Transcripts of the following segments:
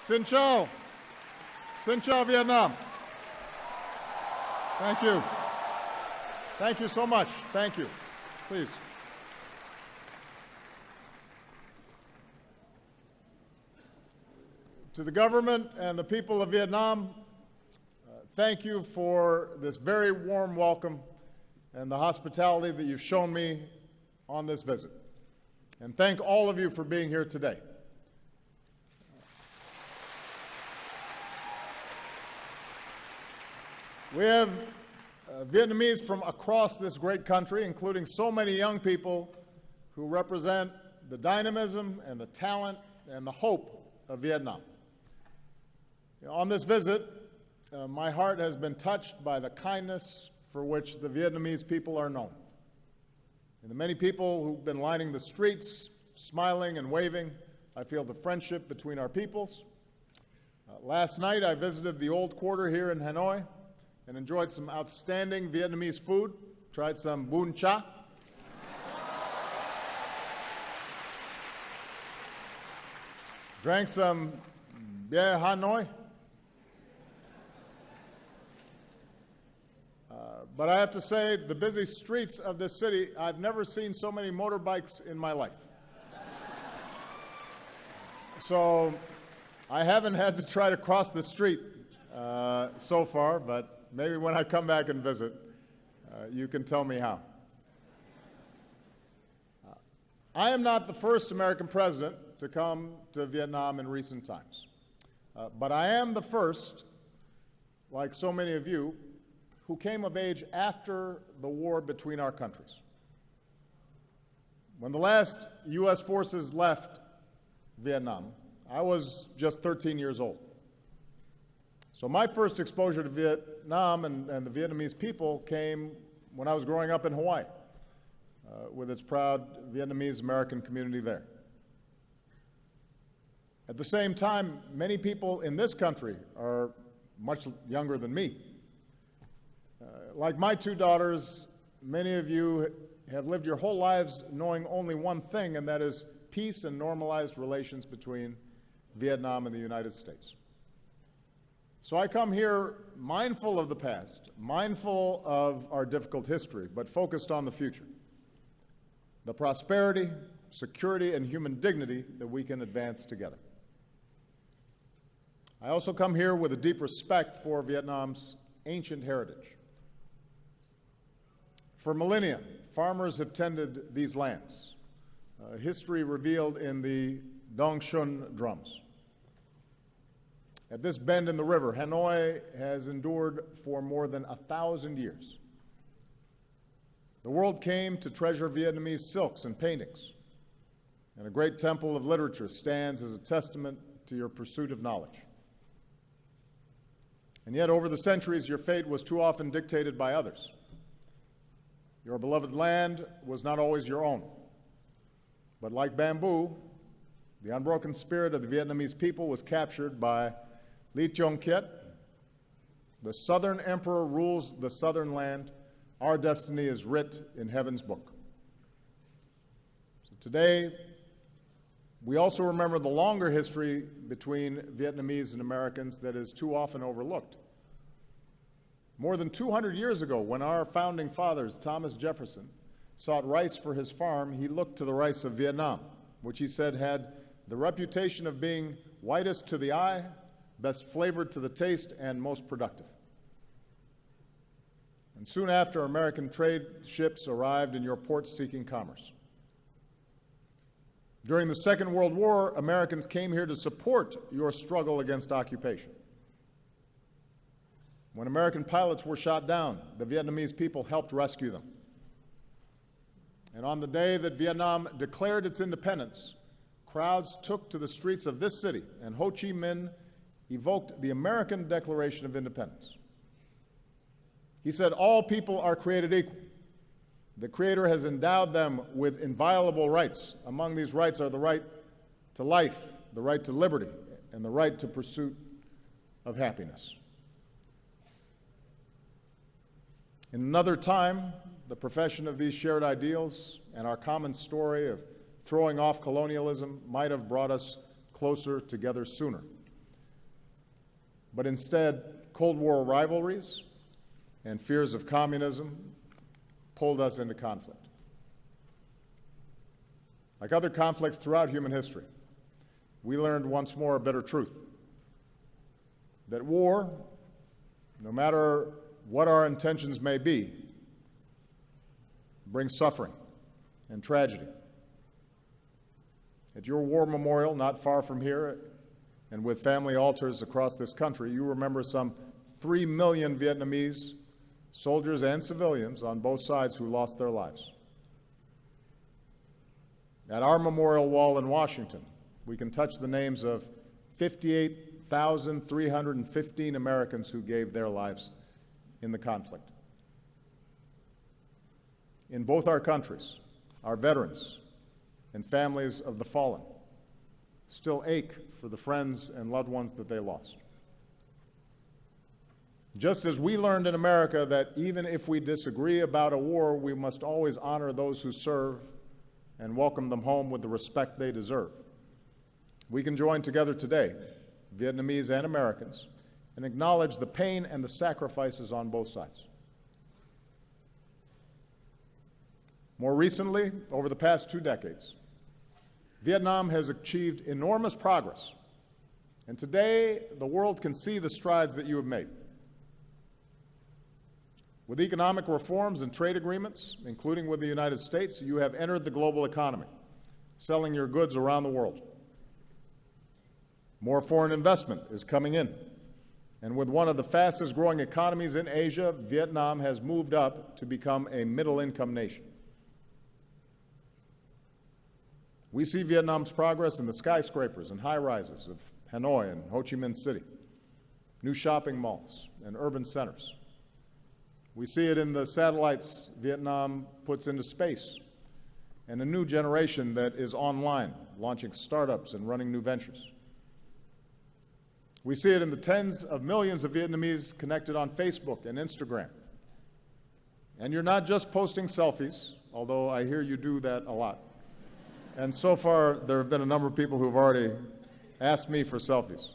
Xin chào. Xin chào Vietnam. Thank you. Thank you so much. Thank you. Please. To the government and the people of Vietnam, thank you for this very warm welcome and the hospitality that you've shown me on this visit. And thank all of you for being here today. We have Vietnamese from across this great country, including so many young people who represent the dynamism and the talent and the hope of Vietnam. On this visit, my heart has been touched by the kindness for which the Vietnamese people are known. And the many people who've been lining the streets, smiling and waving, I feel the friendship between our peoples. Last night, I visited the old quarter here in Hanoi and enjoyed some outstanding Vietnamese food, tried some bún cha. Drank some beer Hanoi. But I have to say, the busy streets of this city, I've never seen so many motorbikes in my life. So I haven't had to try to cross the street so far, but maybe when I come back and visit, you can tell me how. I am not the first American president to come to Vietnam in recent times, but I am the first, like so many of you, who came of age after the war between our countries. When the last U.S. forces left Vietnam, I was just 13 years old. So my first exposure to Vietnam and the Vietnamese people came when I was growing up in Hawaii, with its proud Vietnamese American community there. At the same time, many people in this country are much younger than me. Like my two daughters, many of you have lived your whole lives knowing only one thing, and that is peace and normalized relations between Vietnam and the United States. So I come here mindful of the past, mindful of our difficult history, but focused on the future, the prosperity, security, and human dignity that we can advance together. I also come here with a deep respect for Vietnam's ancient heritage. For millennia, farmers have tended these lands, history revealed in the Dong Xuân drums. At this bend in the river, Hanoi has endured for more than 1,000 years. The world came to treasure Vietnamese silks and paintings, and a great temple of literature stands as a testament to your pursuit of knowledge. And yet, over the centuries, your fate was too often dictated by others. Your beloved land was not always your own. But like bamboo, the unbroken spirit of the Vietnamese people was captured by Ly Chong Kiet. The Southern Emperor rules the southern land. Our destiny is writ in heaven's book. So today, we also remember the longer history between Vietnamese and Americans that is too often overlooked. More than 200 years ago, when our founding fathers, Thomas Jefferson, sought rice for his farm, he looked to the rice of Vietnam, which he said had the reputation of being whitest to the eye, best flavored to the taste, and most productive. And soon after, American trade ships arrived in your ports seeking commerce. During the Second World War, Americans came here to support your struggle against occupation. When American pilots were shot down, the Vietnamese people helped rescue them. And on the day that Vietnam declared its independence, crowds took to the streets of this city, and Ho Chi Minh evoked the American Declaration of Independence. He said, all people are created equal. The Creator has endowed them with inviolable rights. Among these rights are the right to life, the right to liberty, and the right to pursuit of happiness. In another time, the profession of these shared ideals and our common story of throwing off colonialism might have brought us closer together sooner. but instead Cold War rivalries and fears of communism pulled us into conflict. Like other conflicts throughout human history, we learned once more a bitter truth, that war, no matter what our intentions may be, brings suffering and tragedy. At your war memorial, not far from here, and with family altars across this country, you remember some 3 million Vietnamese soldiers and civilians on both sides who lost their lives. At our memorial wall in Washington, we can touch the names of 58,315 Americans who gave their lives in the conflict. In both our countries, our veterans and families of the fallen still ache for the friends and loved ones that they lost. Just as we learned in America that even if we disagree about a war, we must always honor those who serve and welcome them home with the respect they deserve, we can join together today, Vietnamese and Americans, and acknowledge the pain and the sacrifices on both sides. More recently, over the past 2 decades, Vietnam has achieved enormous progress, and today the world can see the strides that you have made. With economic reforms and trade agreements, including with the United States, you have entered the global economy, selling your goods around the world. More foreign investment is coming in, and with one of the fastest growing economies in Asia, Vietnam has moved up to become a middle-income nation. We see Vietnam's progress in the skyscrapers and high-rises of Hanoi and Ho Chi Minh City, new shopping malls and urban centers. We see it in the satellites Vietnam puts into space and a new generation that is online, launching startups and running new ventures. We see it in the tens of millions of Vietnamese connected on Facebook and Instagram. And you're not just posting selfies, although I hear you do that a lot. And so far, there have been a number of people who have already asked me for selfies.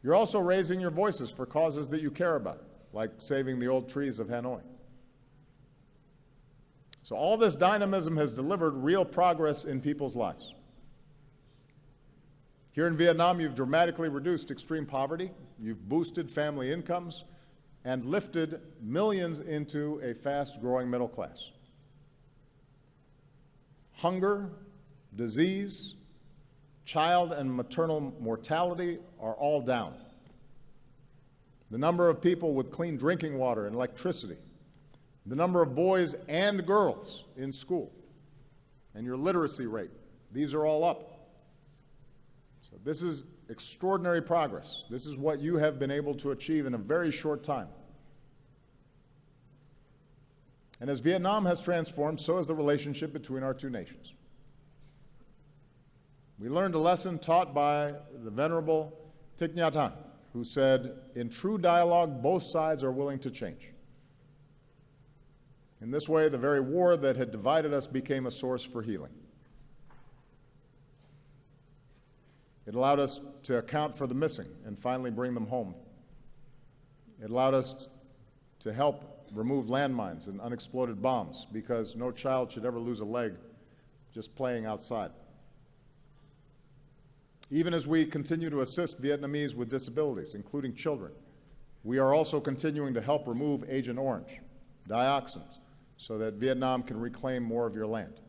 You're also raising your voices for causes that you care about, like saving the old trees of Hanoi. So all this dynamism has delivered real progress in people's lives. Here in Vietnam, you've dramatically reduced extreme poverty, you've boosted family incomes, and lifted millions into a fast-growing middle class. Hunger, disease, child and maternal mortality are all down. The number of people with clean drinking water and electricity, the number of boys and girls in school, and your literacy rate, these are all up. So this is extraordinary progress. This is what you have been able to achieve in a very short time. And as Vietnam has transformed, so has the relationship between our two nations. We learned a lesson taught by the Venerable Thich Nhat Hanh, who said, "In true dialogue, both sides are willing to change." In this way, the very war that had divided us became a source for healing. It allowed us to account for the missing and finally bring them home. It allowed us to help remove landmines and unexploded bombs, because no child should ever lose a leg just playing outside. Even as we continue to assist Vietnamese with disabilities, including children, we are also continuing to help remove Agent Orange, dioxins, so that Vietnam can reclaim more of your land.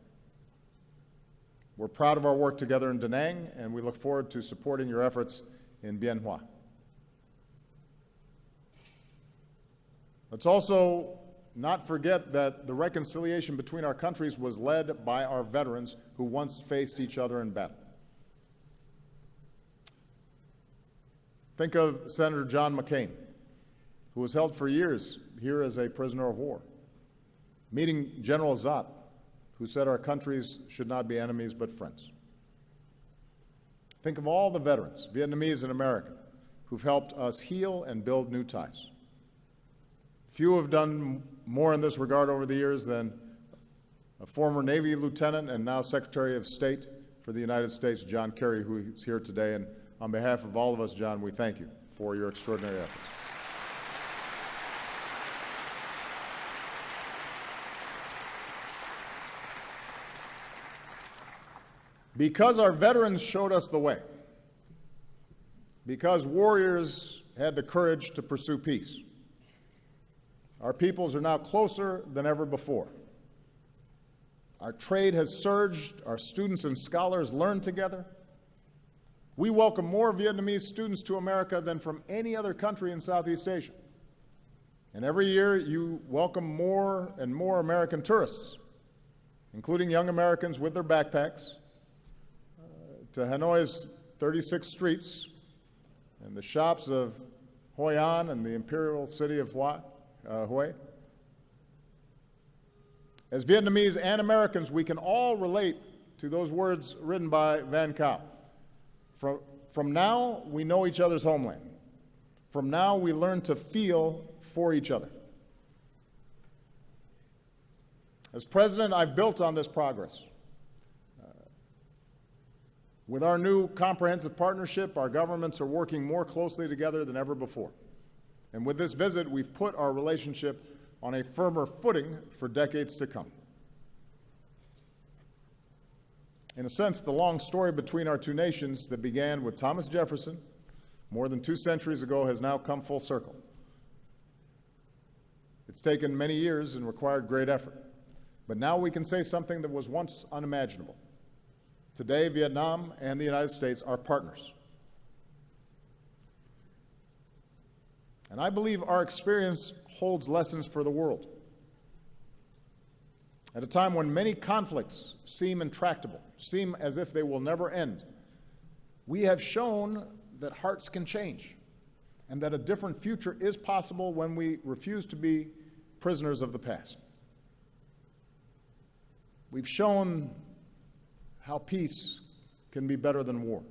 We're proud of our work together in Da Nang, and we look forward to supporting your efforts in Bien Hoa. Let's also not forget that the reconciliation between our countries was led by our veterans who once faced each other in battle. Think of Senator John McCain, who was held for years here as a prisoner of war, meeting General Zat, who said our countries should not be enemies but friends. Think of all the veterans, Vietnamese and American, who've helped us heal and build new ties. Few have done more in this regard over the years than a former Navy lieutenant and now Secretary of State for the United States, John Kerry, who is here today, and on behalf of all of us, John, we thank you for your extraordinary efforts. Because our veterans showed us the way, because warriors had the courage to pursue peace, our peoples are now closer than ever before. Our trade has surged, our students and scholars learn together. We welcome more Vietnamese students to America than from any other country in Southeast Asia. And every year you welcome more and more American tourists, including young Americans with their backpacks, to Hanoi's 36 streets and the shops of Hoi An and the imperial city of Hue. As Vietnamese and Americans, we can all relate to those words written by Van Cao. From now, we know each other's homeland. From now, we learn to feel for each other. As president, I've built on this progress. With our new comprehensive partnership, our governments are working more closely together than ever before. And with this visit, we've put our relationship on a firmer footing for decades to come. In a sense, the long story between our two nations that began with Thomas Jefferson more than 2 centuries ago has now come full circle. It's taken many years and required great effort. But now we can say something that was once unimaginable. Today, Vietnam and the United States are partners. And I believe our experience holds lessons for the world. At a time when many conflicts seem intractable, seem as if they will never end, we have shown that hearts can change and that a different future is possible when we refuse to be prisoners of the past. We've shown how peace can be better than war.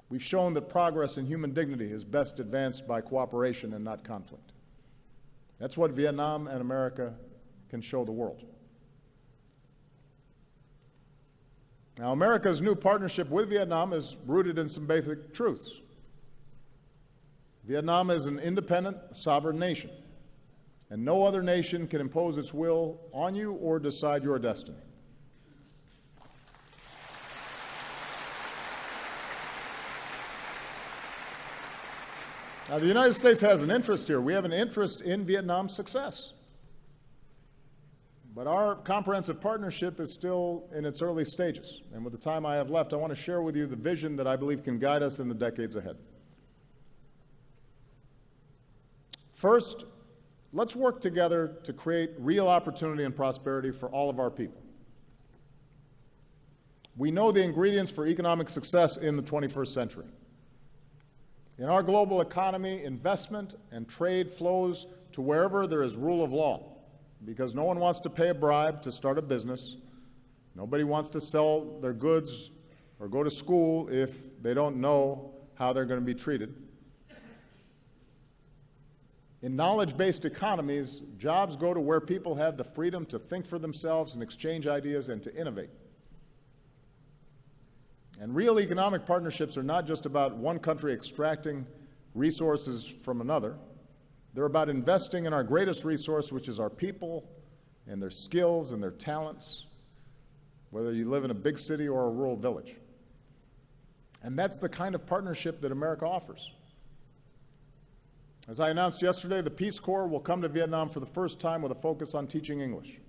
We've shown that progress in human dignity is best advanced by cooperation and not conflict. That's what Vietnam and America can show the world. Now, America's new partnership with Vietnam is rooted in some basic truths. Vietnam is an independent, sovereign nation, and no other nation can impose its will on you or decide your destiny. Now, the United States has an interest here. We have an interest in Vietnam's success. But our comprehensive partnership is still in its early stages. And with the time I have left, I want to share with you the vision that I believe can guide us in the decades ahead. First, let's work together to create real opportunity and prosperity for all of our people. We know the ingredients for economic success in the 21st century. In our global economy, investment and trade flows to wherever there is rule of law, because no one wants to pay a bribe to start a business. Nobody wants to sell their goods or go to school if they don't know how they're going to be treated. In knowledge-based economies, jobs go to where people have the freedom to think for themselves and exchange ideas and to innovate. And real economic partnerships are not just about one country extracting resources from another. They're about investing in our greatest resource, which is our people and their skills and their talents, whether you live in a big city or a rural village. And that's the kind of partnership that America offers. As I announced yesterday, the Peace Corps will come to Vietnam for the first time with a focus on teaching English.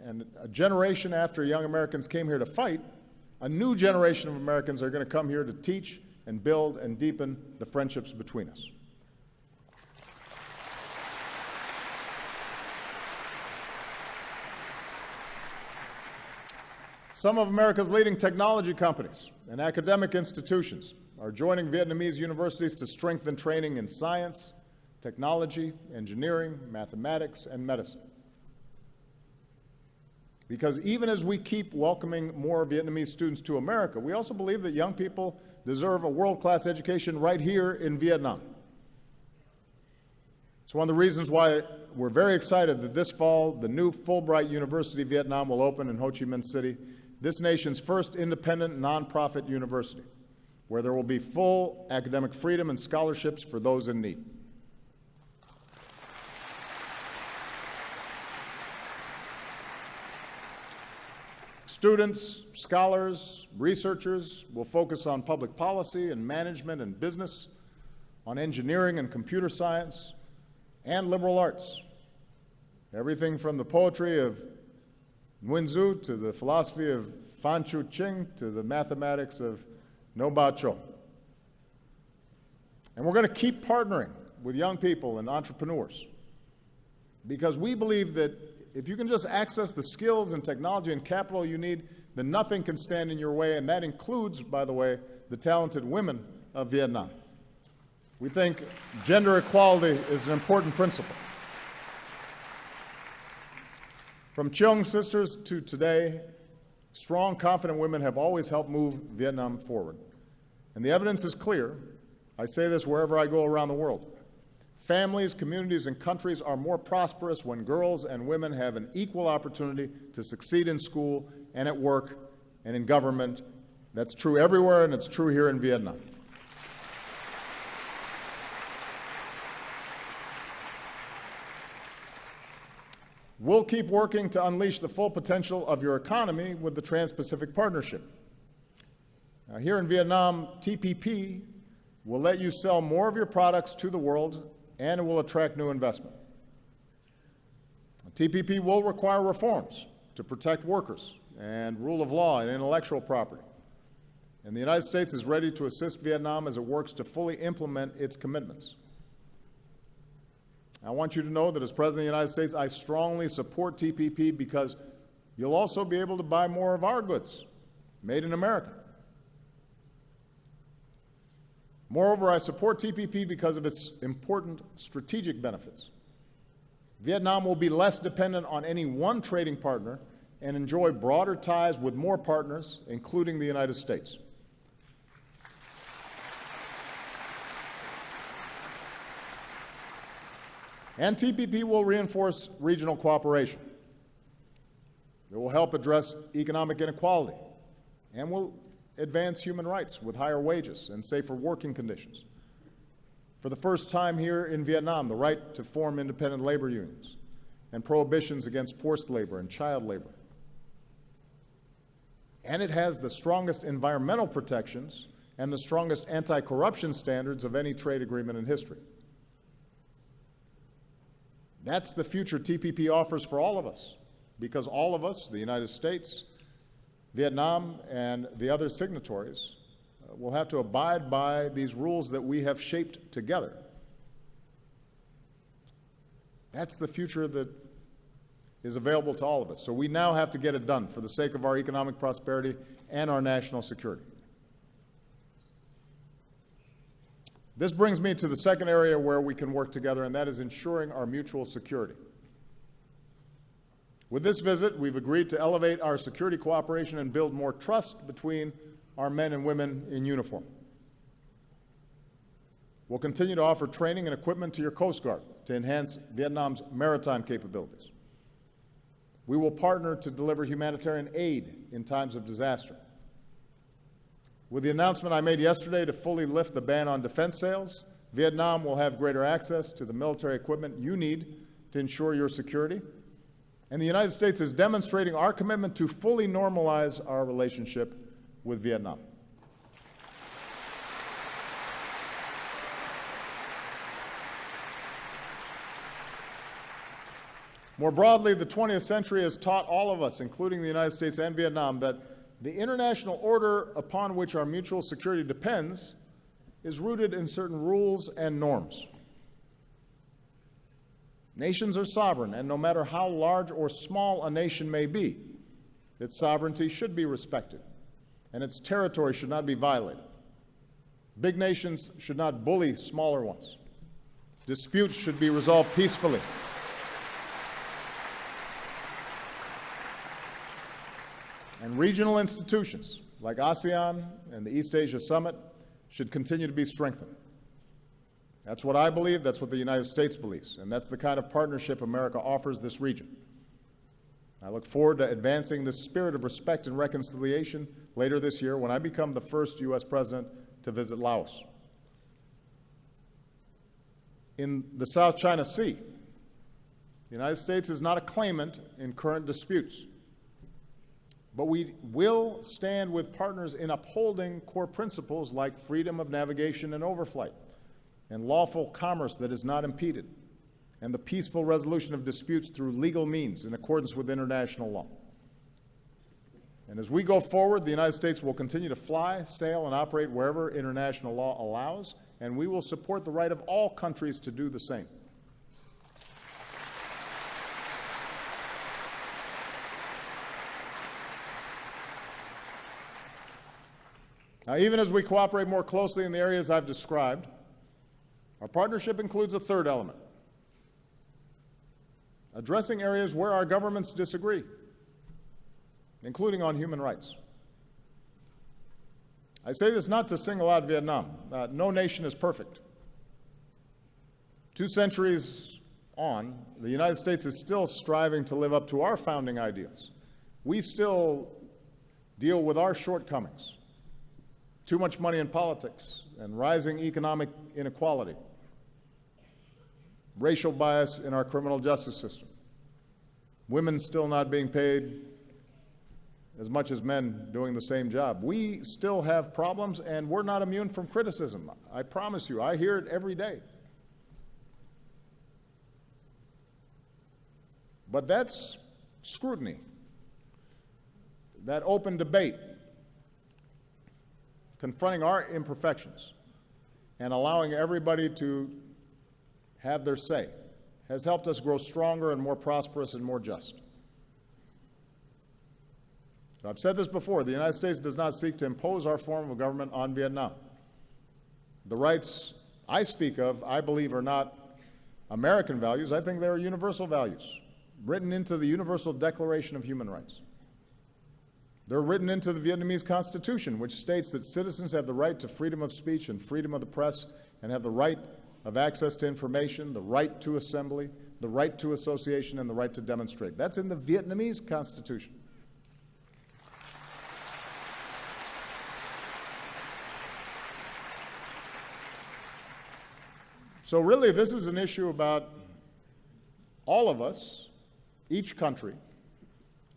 And a generation after young Americans came here to fight, a new generation of Americans are going to come here to teach and build and deepen the friendships between us. Some of America's leading technology companies and academic institutions are joining Vietnamese universities to strengthen training in science, technology, engineering, mathematics, and medicine. Because even as we keep welcoming more Vietnamese students to America, we also believe that young people deserve a world-class education right here in Vietnam. It's one of the reasons why we're very excited that this fall, the new Fulbright University of Vietnam will open in Ho Chi Minh City, this nation's first independent nonprofit university. where there will be full academic freedom and scholarships for those in need. Students, scholars, researchers will focus on public policy and management and business, on engineering and computer science, and liberal arts. Everything from the poetry of Nguyen Zu to the philosophy of Fan Chu Ching to the mathematics of No Ba Cho. And we're going to keep partnering with young people and entrepreneurs because we believe that if you can just access the skills and technology and capital you need, then nothing can stand in your way, and that includes, by the way, the talented women of Vietnam. We think gender equality is an important principle. From Cheong sisters to today, strong, confident women have always helped move Vietnam forward. And the evidence is clear. I say this wherever I go around the world. Families, communities, and countries are more prosperous when girls and women have an equal opportunity to succeed in school and at work and in government. That's true everywhere, and it's true here in Vietnam. We'll keep working to unleash the full potential of your economy with the Trans-Pacific Partnership. Now, here in Vietnam, TPP will let you sell more of your products to the world, and it will attract new investment. TPP will require reforms to protect workers and rule of law and intellectual property. And the United States is ready to assist Vietnam as it works to fully implement its commitments. I want you to know that as President of the United States, I strongly support TPP because you'll also be able to buy more of our goods, made in America. Moreover, I support TPP because of its important strategic benefits. Vietnam will be less dependent on any one trading partner and enjoy broader ties with more partners, including the United States. And TPP will reinforce regional cooperation. It will help address economic inequality and will advance human rights with higher wages and safer working conditions. For the first time here in Vietnam, the right to form independent labor unions and prohibitions against forced labor and child labor. And it has the strongest environmental protections and the strongest anti-corruption standards of any trade agreement in history. That's the future TPP offers for all of us, because all of us, the United States, Vietnam, and the other signatories, will have to abide by these rules that we have shaped together. That's the future that is available to all of us. So we now have to get it done for the sake of our economic prosperity and our national security. This brings me to the second area where we can work together, and that is ensuring our mutual security. With this visit, we've agreed to elevate our security cooperation and build more trust between our men and women in uniform. We'll continue to offer training and equipment to your Coast Guard to enhance Vietnam's maritime capabilities. We will partner to deliver humanitarian aid in times of disaster. With the announcement I made yesterday to fully lift the ban on defense sales, Vietnam will have greater access to the military equipment you need to ensure your security. And the United States is demonstrating our commitment to fully normalize our relationship with Vietnam. More broadly, the 20th century has taught all of us, including the United States and Vietnam, that the international order upon which our mutual security depends is rooted in certain rules and norms. Nations are sovereign, and no matter how large or small a nation may be, its sovereignty should be respected, and its territory should not be violated. Big nations should not bully smaller ones. Disputes should be resolved peacefully. And regional institutions like ASEAN and the East Asia Summit should continue to be strengthened. That's what I believe, that's what the United States believes, and that's the kind of partnership America offers this region. I look forward to advancing this spirit of respect and reconciliation later this year when I become the first U.S. president to visit Laos. In the South China Sea, the United States is not a claimant in current disputes, but we will stand with partners in upholding core principles like freedom of navigation and overflight, and lawful commerce that is not impeded, and the peaceful resolution of disputes through legal means in accordance with international law. And as we go forward, the United States will continue to fly, sail, and operate wherever international law allows, and we will support the right of all countries to do the same. Now, even as we cooperate more closely in the areas I've described, our partnership includes a third element: addressing areas where our governments disagree, including on human rights. I say this not to single out Vietnam. No nation is perfect. 2 centuries on, the United States is still striving to live up to our founding ideals. We still deal with our shortcomings: too much money in politics and rising economic inequality, racial bias in our criminal justice system, women still not being paid as much as men doing the same job. We still have problems, and we're not immune from criticism. I promise you, I hear it every day. But that's scrutiny, that open debate, confronting our imperfections and allowing everybody to have their say, has helped us grow stronger and more prosperous and more just. So I've said this before: the United States does not seek to impose our form of government on Vietnam. The rights I speak of, I believe, are not American values. I think they are universal values, written into the Universal Declaration of Human Rights. They're written into the Vietnamese Constitution, which states that citizens have the right to freedom of speech and freedom of the press, and have the right of access to information, the right to assembly, the right to association, and the right to demonstrate. That's in the Vietnamese Constitution. So really, this is an issue about all of us, each country,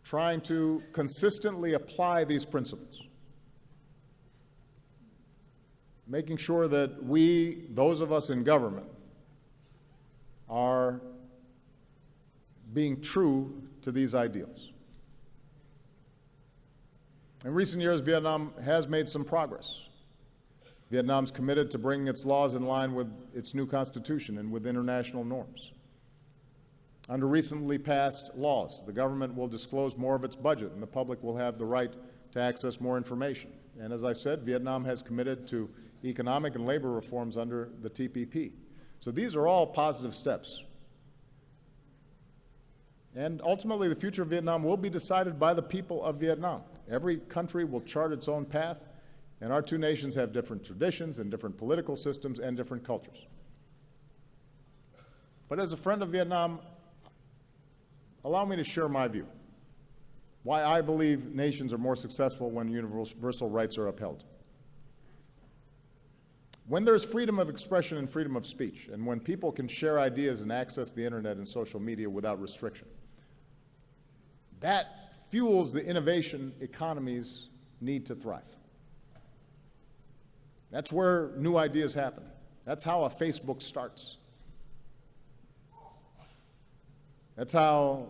trying to consistently apply these principles, making sure that we, those of us in government, are being true to these ideals. In recent years, Vietnam has made some progress. Vietnam's committed to bringing its laws in line with its new constitution and with international norms. Under recently passed laws, the government will disclose more of its budget, and the public will have the right to access more information. And as I said, Vietnam has committed to economic and labor reforms under the TPP. So these are all positive steps. And ultimately, the future of Vietnam will be decided by the people of Vietnam. Every country will chart its own path, and our 2 nations have different traditions and different political systems and different cultures. But as a friend of Vietnam, allow me to share my view, why I believe nations are more successful when universal rights are upheld. When there's freedom of expression and freedom of speech, and when people can share ideas and access the internet and social media without restriction, that fuels the innovation economies need to thrive. That's where new ideas happen. That's how a Facebook starts. That's how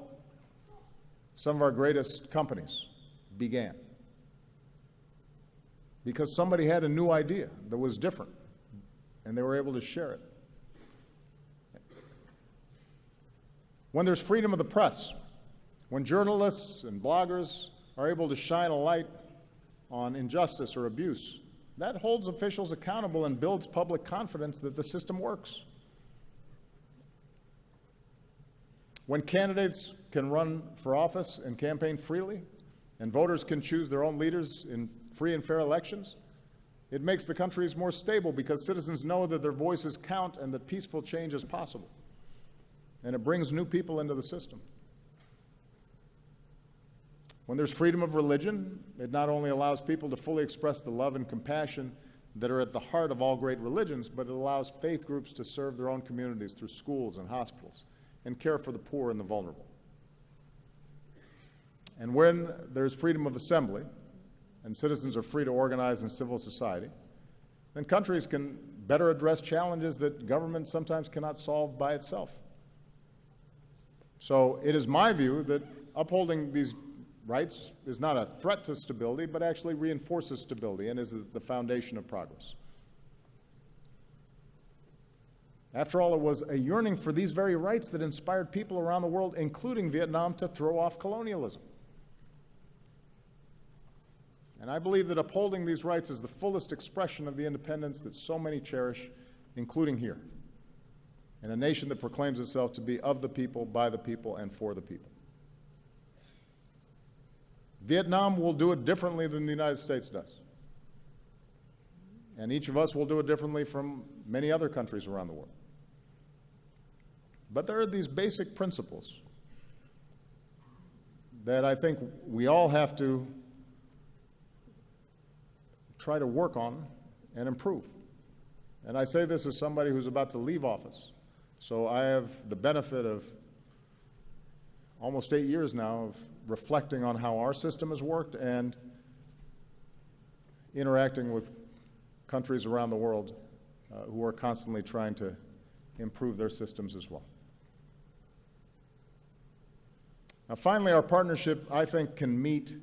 some of our greatest companies began. Because somebody had a new idea that was different, and they were able to share it. When there's freedom of the press, when journalists and bloggers are able to shine a light on injustice or abuse, that holds officials accountable and builds public confidence that the system works. When candidates can run for office and campaign freely, and voters can choose their own leaders in free and fair elections, it makes the countries more stable because citizens know that their voices count and that peaceful change is possible. And it brings new people into the system. When there's freedom of religion, it not only allows people to fully express the love and compassion that are at the heart of all great religions, but it allows faith groups to serve their own communities through schools and hospitals and care for the poor and the vulnerable. And when there's freedom of assembly and citizens are free to organize in civil society, then countries can better address challenges that government sometimes cannot solve by itself. So it is my view that upholding these rights is not a threat to stability, but actually reinforces stability and is the foundation of progress. After all, it was a yearning for these very rights that inspired people around the world, including Vietnam, to throw off colonialism. And I believe that upholding these rights is the fullest expression of the independence that so many cherish, including here, in a nation that proclaims itself to be of the people, by the people, and for the people. Vietnam will do it differently than the United States does. And each of us will do it differently from many other countries around the world. But there are these basic principles that I think we all have to try to work on and improve. And I say this as somebody who's about to leave office. So I have the benefit of almost 8 years now of reflecting on how our system has worked and interacting with countries around the world who are constantly trying to improve their systems as well. Now, finally, our partnership, I think, can meet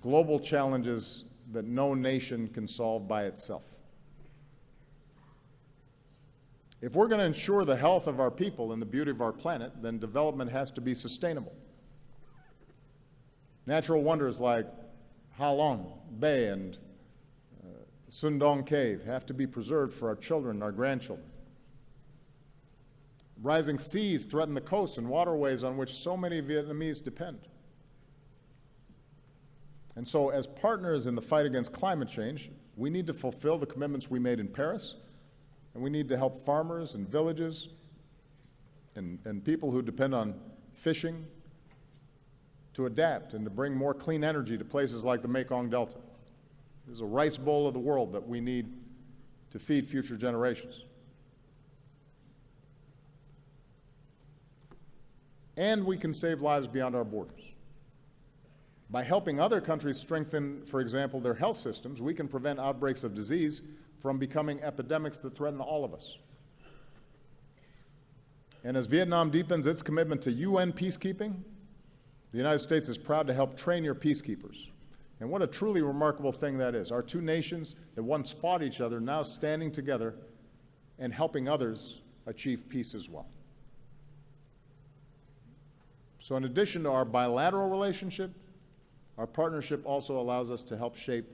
global challenges that no nation can solve by itself. If we're going to ensure the health of our people and the beauty of our planet, then development has to be sustainable. Natural wonders like Ha Long Bay and Sundong Cave have to be preserved for our children and our grandchildren. Rising seas threaten the coasts and waterways on which so many Vietnamese depend. And so, as partners in the fight against climate change, we need to fulfill the commitments we made in Paris, and we need to help farmers and villages and people who depend on fishing to adapt and to bring more clean energy to places like the Mekong Delta. This is a rice bowl of the world that we need to feed future generations. And we can save lives beyond our borders. By helping other countries strengthen, for example, their health systems, we can prevent outbreaks of disease from becoming epidemics that threaten all of us. And as Vietnam deepens its commitment to UN peacekeeping, the United States is proud to help train your peacekeepers. And what a truly remarkable thing that is. Our two nations that once fought each other now standing together and helping others achieve peace as well. So in addition to our bilateral relationship, our partnership also allows us to help shape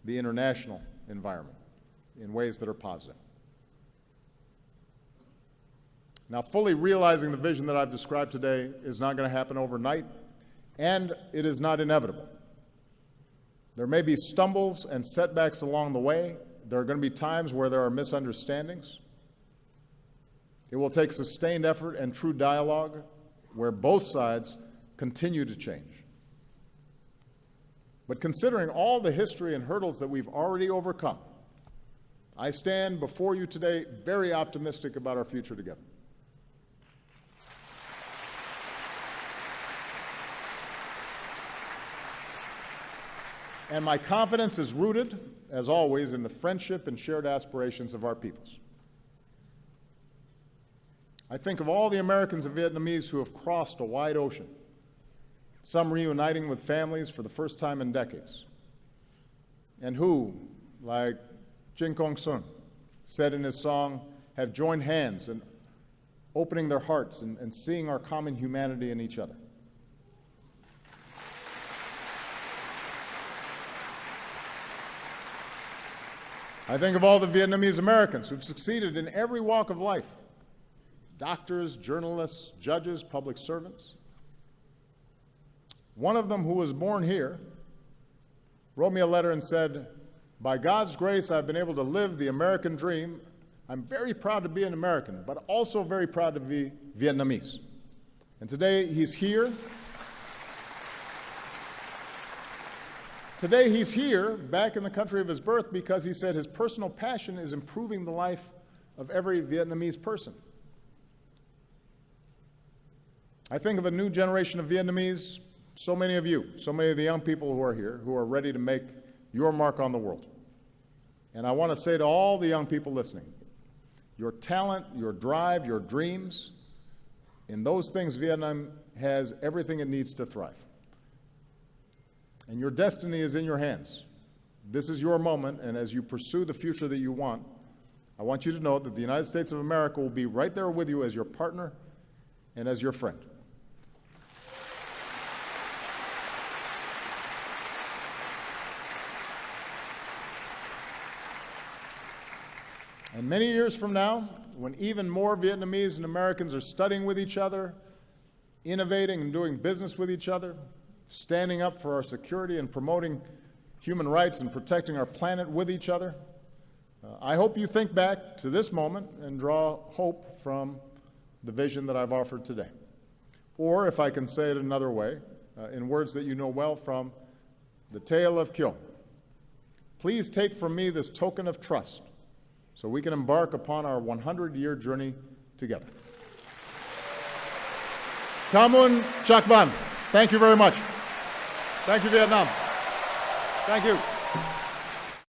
the international environment in ways that are positive. Now, fully realizing the vision that I've described today is not going to happen overnight, and it is not inevitable. There may be stumbles and setbacks along the way. There are going to be times where there are misunderstandings. It will take sustained effort and true dialogue where both sides continue to change. But considering all the history and hurdles that we've already overcome, I stand before you today very optimistic about our future together. And my confidence is rooted, as always, in the friendship and shared aspirations of our peoples. I think of all the Americans and Vietnamese who have crossed a wide ocean, some reuniting with families for the first time in decades, and who, like Jin Kong Sun said in his song, have joined hands in opening their hearts and seeing our common humanity in each other. I think of all the Vietnamese Americans who've succeeded in every walk of life: doctors, journalists, judges, public servants. One of them, who was born here, wrote me a letter and said, "By God's grace, I've been able to live the American dream. I'm very proud to be an American, but also very proud to be Vietnamese." And today he's here Today he's here, back in the country of his birth, because he said his personal passion is improving the life of every Vietnamese person. I think of a new generation of Vietnamese, so many of you, so many of the young people who are here, who are ready to make your mark on the world. And I want to say to all the young people listening, your talent, your drive, your dreams, in those things Vietnam has everything it needs to thrive. And your destiny is in your hands. This is your moment, and as you pursue the future that you want, I want you to know that the United States of America will be right there with you as your partner and as your friend. And many years from now, when even more Vietnamese and Americans are studying with each other, innovating and doing business with each other, standing up for our security and promoting human rights and protecting our planet with each other, I hope you think back to this moment and draw hope from the vision that I've offered today. Or, if I can say it another way, in words that you know well from the tale of Kyo, please take from me this token of trust so we can embark upon our 100-year journey together. Kamun Chak Van. Thank you very much. Thank you, Vietnam. Thank you.